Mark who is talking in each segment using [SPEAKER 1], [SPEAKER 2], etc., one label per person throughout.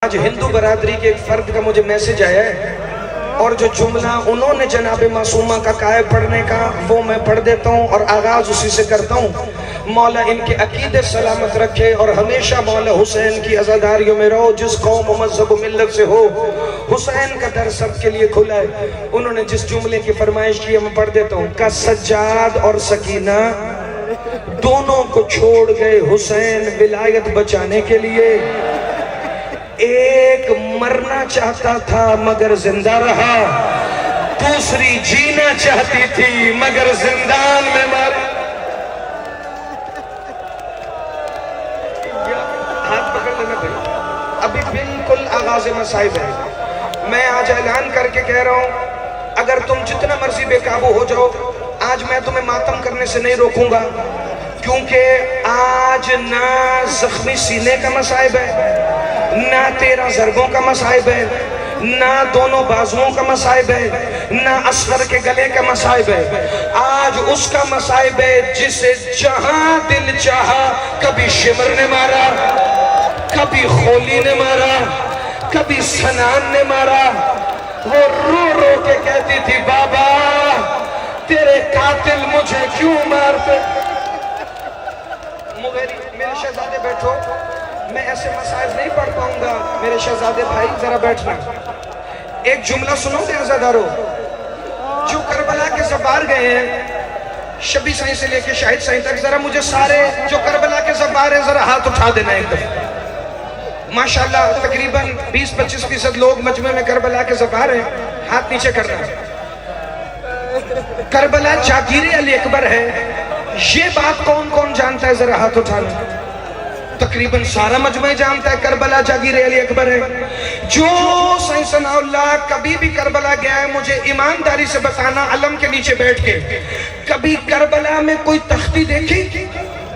[SPEAKER 1] آج ہندو برادری کے ایک فرد کا مجھے میسج آیا ہے اور جو جملہ انہوں نے جناب معصومہ کا کہا ہے پڑھنے کا وہ میں پڑھ دیتا ہوں اور آغاز اسی سے کرتا ہوں۔ مولا ان کے عقیدے سلامت رکھے اور ہمیشہ مولا حسین کی عزاداریوں میں رہو۔ جس قوم و مذہب و ملت سے ہو حسین کا در سب کے لیے کھلا ہے۔ انہوں نے جس جملے کی فرمائش کی میں پڑھ دیتا ہوں کہ سجاد اور سکینہ دونوں کو چھوڑ گئے حسین ولایت بچانے کے لیے۔ ایک مرنا چاہتا تھا مگر زندہ رہا، دوسری جینا چاہتی تھی مگر زندان میں مر۔ ہاتھ پکڑ لینا بھائی، ابھی بالکل آغاز مسائب ہے۔ میں آج اعلان کر کے کہہ رہا ہوں اگر تم جتنا مرضی بے قابو ہو جاؤ، آج میں تمہیں ماتم کرنے سے نہیں روکوں گا، کیونکہ آج نہ زخمی سینے کا مسائب ہے، نہ 13 ضربوں کا مسائب ہے، نہ دونوں بازوؤں کا مسائب ہے، نہ اصغر کے گلے کا مسائب ہے۔ آج اس کا مسائب ہے جسے جہاں دل چاہا کبھی شمر نے مارا، کبھی خولی نے مارا، کبھی سنان نے مارا۔ وہ رو رو کے کہتی تھی بابا تیرے قاتل مجھے کیوں مارتے؟ میرے شہزادے بیٹھو، میں ایسے مسائل نہیں پڑھ پاؤں گا۔ میرے شہزادے بھائی ذرا بیٹھنا، ایک جملہ سنو گے عزادارو؟ جو کربلا کے زبار گئے ہیں شبی سائیں سے لے کے شاہد سائیں تک، ذرا مجھے سارے جو کربلا کے زبار ہیں ذرا ہاتھ اٹھا دینا ایک دفعہ۔ ماشاءاللہ تقریباً 20-25% لوگ مجمع میں کربلا کے زبار ہیں، ہاتھ نیچے کرنا۔ کربلا جاگیر علی اکبر ہے، یہ بات کون کون جانتا ہے؟ ذرا ہاتھ اٹھانا۔ تقریباً سارا مجمع جانتا ہے کربلا جاگیر علی اکبر ہے۔ جو سائیں ثناء اللہ کبھی بھی کربلا گیا ہے مجھے ایمانداری سے بتانا علم کے نیچے بیٹھ کے، کبھی کربلا میں کوئی تختی دیکھی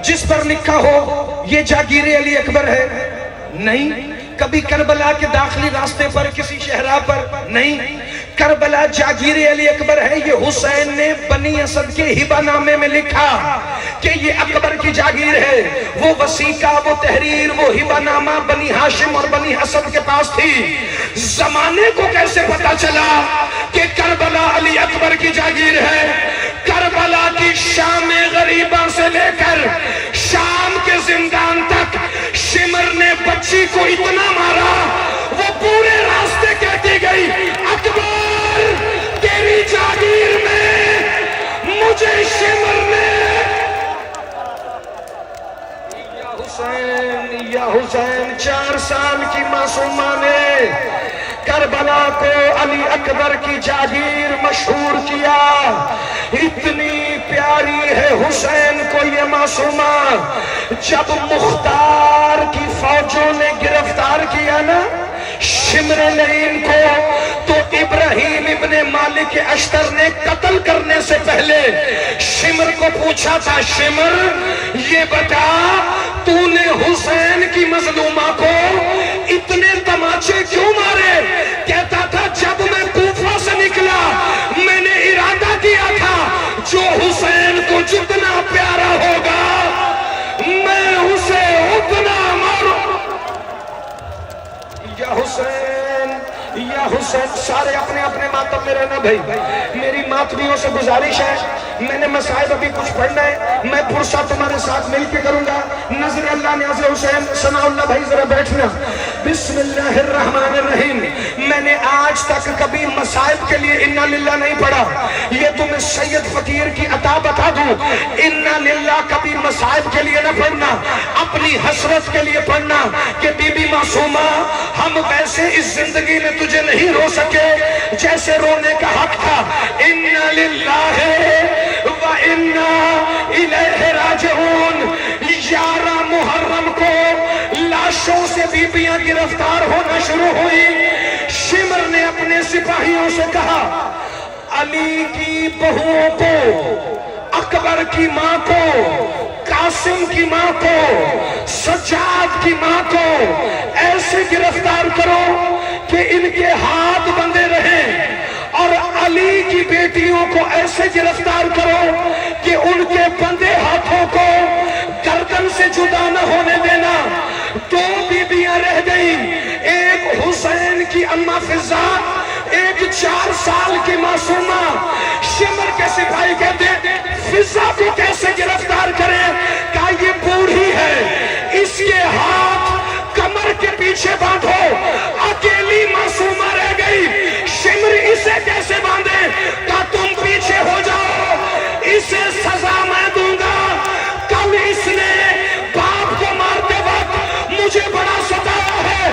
[SPEAKER 1] جس پر لکھا ہو یہ جاگیر علی اکبر ہے؟ نہیں۔ کبھی کربلا کے داخلی راستے پر کسی شہرہ پر؟ نہیں۔ کربلا جاگیر علی اکبر ہے، یہ حسین نے بنی اسد کے ہبہ نامے میں لکھا کہ یہ اکبر کی جاگیر ہے۔ وہ وثیقہ، وہ تحریر، وہ ہبہ نامہ بنی ہاشم اور بنی اسد کے پاس تھی۔ زمانے کو کیسے پتا چلا کہ کربلا علی اکبر کی جاگیر ہے؟ کربلا کی شام غریبہ سے لے کر شام کے زندان تک شمر نے بچی کو اتنا مارا، وہ پورے راستے کہتی گئی اکبر تیری جاگیر میں مجھے شمر نے یا حسین 4 سال کی معصومہ نے کربلا کو علی اکبر کی جاگیر مشہور کیا۔ اتنی پیاری ہے حسین کو یہ معصومہ، جب مختار کی فوجوں نے گرفتار کیا نا شمر لعین کو، تو ابراہیم ابن مالک اشتر نے قتل کرنے سے پہلے شمر کو پوچھا تھا، شمر یہ بتا تو نے حسین کی مظلومہ کو اتنے تماچے کیوں مارے؟ کہتا تھا جب میں کوفہ سے نکلا میں نے ارادہ کیا تھا جو حسین کو جتنا پیارا ہوگا میں اسے اتنا ماروں۔ یا حسین، یا حسین، سارے اپنے اپنے ماتم میں رہنا بھائی۔ میری ماتمیوں سے گزارش ہے، میں نے مسائب ابھی کچھ پڑھنا ہے، میں پرسہ تمہارے ساتھ مل کے کروں گا۔ نظر اللہ نیاز حسین ثناء اللہ بھائی ذرا بیٹھنا۔ بسم اللہ الرحمن الرحیم۔ میں نے آج تک کبھی مسائب کے لیے انا للہ نہیں پڑھا، یہ تمہیں سید فقیر کی عطا بتا دوں، انا للہ کبھی مسائب کے لیے نہ پڑھنا، اپنی حسرت کے لیے پڑھنا کہ بی بی معصومہ ہم ویسے اس زندگی میں تجھے نہیں رو سکے جیسے رونے کا حق تھا۔ انا للہ و انا الیہ راجعون۔ 11 محرم کو لاشوں سے بیبیاں گرفتار ہونا شروع ہوئی۔ شمر نے اپنے سپاہیوں سے کہا علی کی بہوؤں کو، اکبر کی ماں کو، قاسم کی ماں کو، سجاد کی ماں کو ایسے گرفتار کرو کہ ان کے ہاتھ بندھے رہیں، اور علی کی بیٹیوں کو ایسے گرفتار کرو کہ ان کے بندھے ہاتھوں کو گردن سے جدا نہ ہونے دینا۔ 2 بیبیاں رہ گئیں، ایک अम्मा फिजा, एक 4 साल की मासूमा। शिमर के सिपाही कहते फिजा को कैसे गिरफ्तार करें? कहा ये बूढ़ी है, इसके हाथ कमर के पीछे बांधो, अकेली मासूमा रह गई। शिमर इसे कैसे बांधे? कहा तुम पीछे हो जाओ, इसे सजा मैं दूंगा। कल इसने बाप को मारते वक्त मुझे बड़ा सताया है।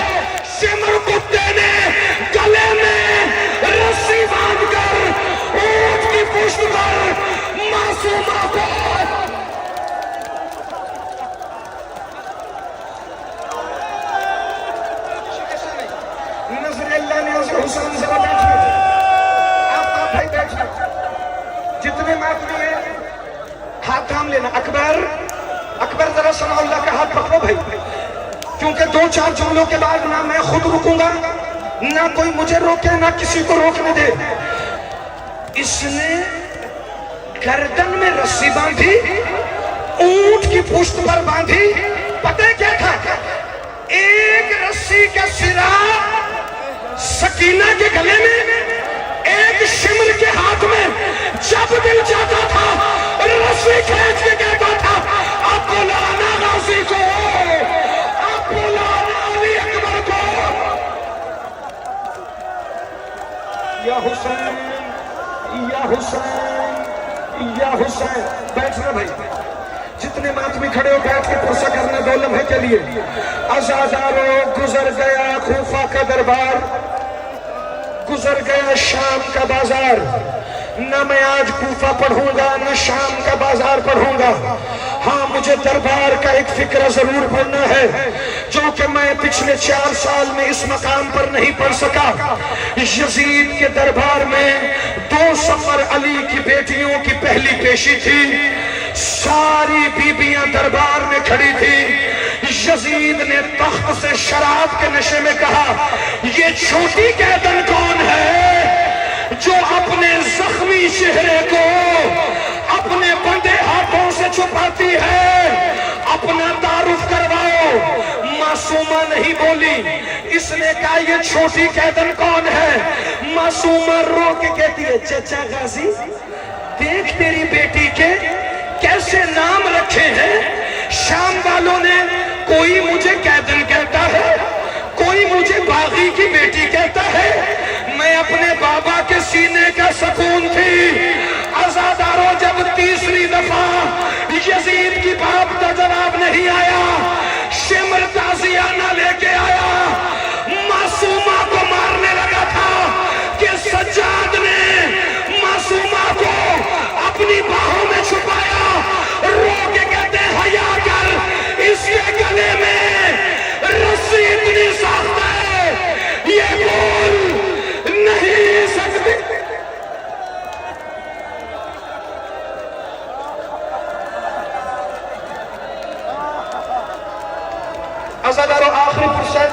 [SPEAKER 1] शिमर कुत्ते ने गले में रस्सी बांधकर ऊंट की पुष्ट पर मासूमा को हुसैन जरा बैठिए, आप भाई बैठिए। जितने मातमी हैं हाथ थाम लेना। अकबर जरा सनाउल्लाह का हाथ पकड़ो भाई, क्योंकि 2-4 जुमलों के बाद ना मैं खुद रुकूंगा, ना कोई मुझे रोके, ना किसी को रोकने दे। इसने गर्दन में रस्सी बांधी, ऊंट की पुष्ट पर बांधी। पता है क्या था? एक रस्सी का सिरा सकीना के गले में, एक शिमर के हाथ में। जब दिल चाहता था रस्सी खींच के कहता था अब बुलाना गाजी को, अब बुलाना अली अकबर को। या हुसैन, या हुसैन, या हुसैन। बैठना भाई, जितने मातमी खड़े हो बैठ के पुरसा करना 2 लम्हे के लिए। आजादारो गुजर गया खूफा का दरबार, गुजर गया शाम का बाजार। न मैं आज कूफा पढ़ूंगा, न शाम का बाजार पढ़ूंगा। हाँ, मुझे दरबार का एक फिक्र जरूर पढ़ना है, जो कि मैं पिछले 4 साल में इस मकाम पर नहीं पढ़ सका। यजीद के दरबार में 2 सफर अली की बेटियों की पहली पेशी थी। सारी बीबियां दरबार में खड़ी थी। यजीद ने तख्त से शराब के नशे में कहा, ये छोटी कैदन कौन है जो अपने जख्मी चेहरे को अपने बंधे हाथों से छुपाती है? अपना तारुफ करवाओ। मासूमा नहीं बोली। इसने कहा ये छोटी कैदन कौन है? मासूमा रो के कहती है, चचा गाजी देख तेरी बेटी के कैसे नाम रखे हैं। शाम वालों ने कोई मुझे कैदन कहता है, कोई मुझे बागी की बेटी कहता है। मैं अपने बाबा के सीने का सुकून थी। आजादारो जब तीसरी दफा यजीद की बाप का जवाब नहीं आया, शिमर ताजियाना लेके आया, मासूमा को मारने लगा था कि सज्जाद ने मासूमा को अपनी बाहों में छुपाया। रो के कहते हया कर, इसके गले में रस्सी इतनी सख्त है ये बोल नहीं सकती। आजादारो आखिरी फुर्सत,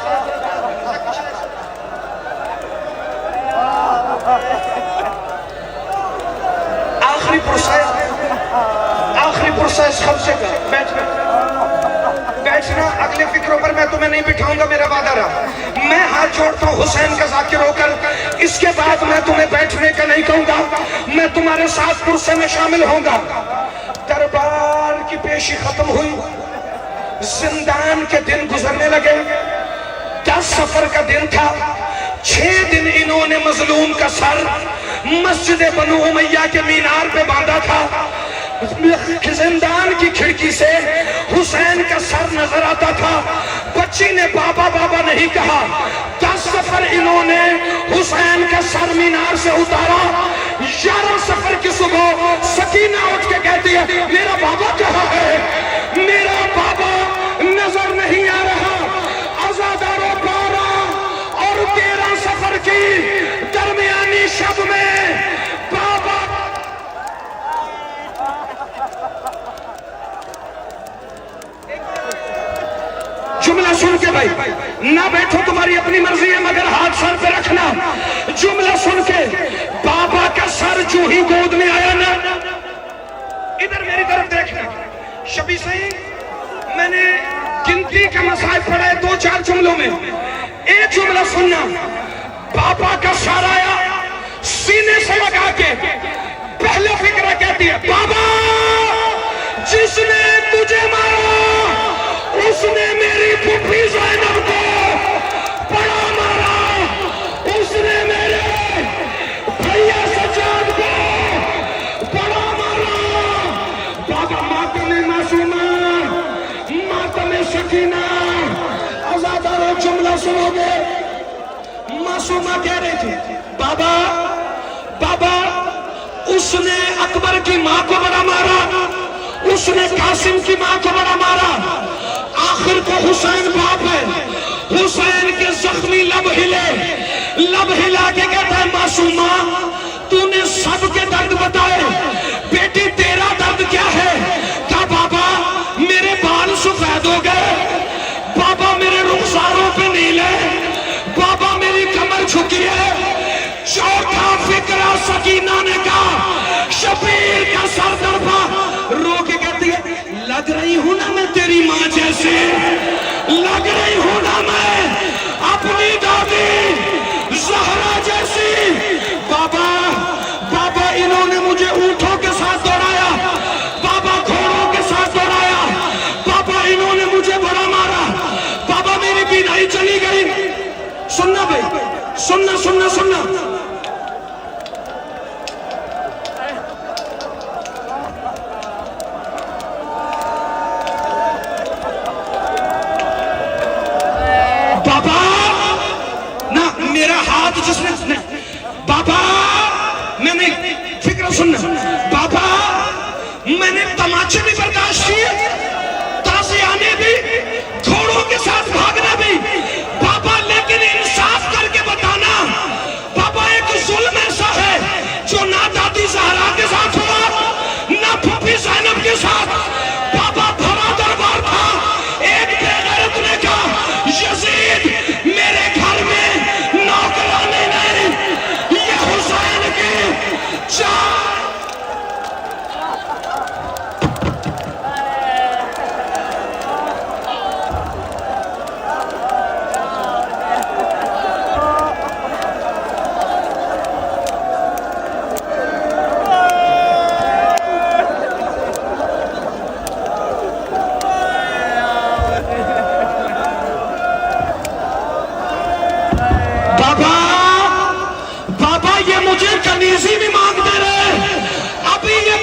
[SPEAKER 1] आखिरी फुर्सत, आखिरी फुर्सत इस खबसे का। बैठना। अगले फिक्रों पर मैं तुम्हें नहीं बिठाऊंगा, मेरा वादा रहा। मैं हाथ जोड़ता हूँ हुसैन का जाकिर होकर। इसके बाद मैं तुम्हें बैठने का नहीं कहूंगा, मैं तुम्हारे साथ पुरसे में शामिल होऊंगा। दरबार की पेशी खत्म हुई, जिंदान के दिन गुजरने लगे। 10 सफर का दिन था। 6 दिन इन्होंने मजलूम का सर मस्जिद बनु उमैया के मीनार पे बांधा था। जिंदान की खिड़की से हुसैन का सर नजर आता था। बच्ची ने बाबा बाबा नहीं कहा। 10 सफर इन्होंने हुसैन का सर मीनार से उतारा। 11 सफर की सुबह सकीना उठ के कहती है, मेरा बाबा कहाँ है? मेरा बाबा नजर नहीं आ रहा। आजादारों 12 और 13 सफर की दरमियानी शब में बाबा जुमला सुन के भाई ना बैठो, तुम्हारी अपनी मर्जी है, मगर हाथ सर पे रखना। जुमला सुन के बाबा का सर जो ही गोद में आया ना, इधर मेरी तरफ देखना। शबी सही मैंने गिनती का मसाइल पढ़ा है 2-4 जुमलों में। एक जुमला सुनना। पापा का सराया सीने से लगा के पहले फिक्र कहती है, बाबा जिसने तुझे मारा उसने मेरी फूफी ज़ैनब को बड़ा मारा, उसने मेरे भैया सज्जाद को बड़ा मारा। बाबा मातम मासूमा, मातम सकीना, आज़ादारो जुमला सुनोगे। मासूमा कह रही थी, बाबा बाबा उसने अकबर की माँ को बड़ा मारा, उसने कासिम की माँ को बड़ा मारा, आखिर को हुसैन बाप है। हुसैन के जख्मी लब हिले, लब हिला के कहता है, मासूमा तूने सबके दर्द बताए, बेटी तेरा दर्द क्या है? क्या बाबा मेरे बाल सफेद हो गए, बाबा मेरे रुखसारों पे नीले, बाबा मेरी कमर झुकी है। चौथा फिक्रा सकीना ने कहा, शबीर का सर दरबा रो के कहती है, लग रही हूं ना मैं तेरी माँ जैसे, लग रही हूं ना मैं अपनी दादी ज़हरा जैसी। बाबा बाबा इन्होंने मुझे ऊंटों के साथ दौड़ाया, बाबा घोड़ों के साथ दौड़ाया, बाबा इन्होंने मुझे बड़ा मारा, बाबा मेरी बीनाई चली गई। सुनना भाई, सुनना सुनना सुनना। बाबा ना मेरा हाथ जिसने, बाबा मैंने फिक्र सुनना, बाबा मैंने तमाचे भी बर्दाश्त किए, ताज़ियाने भी, घोड़ों के साथ भागना भी, बाबा लेकिन इंसाफ करके बताना, बाबा एक जुल्म ऐसा है जो ना दादी ज़हरा के साथ हुआ ना फूफी ज़ैनब के साथ। बाबा भरा दरबार था, एक बेगैरत ने कहा, यजीद मेरे घर में नौकरानी नहीं, ये हुसैन की जान। बाबा ये मुझे कनीज़ी भी मांग दे रहे, अभी ये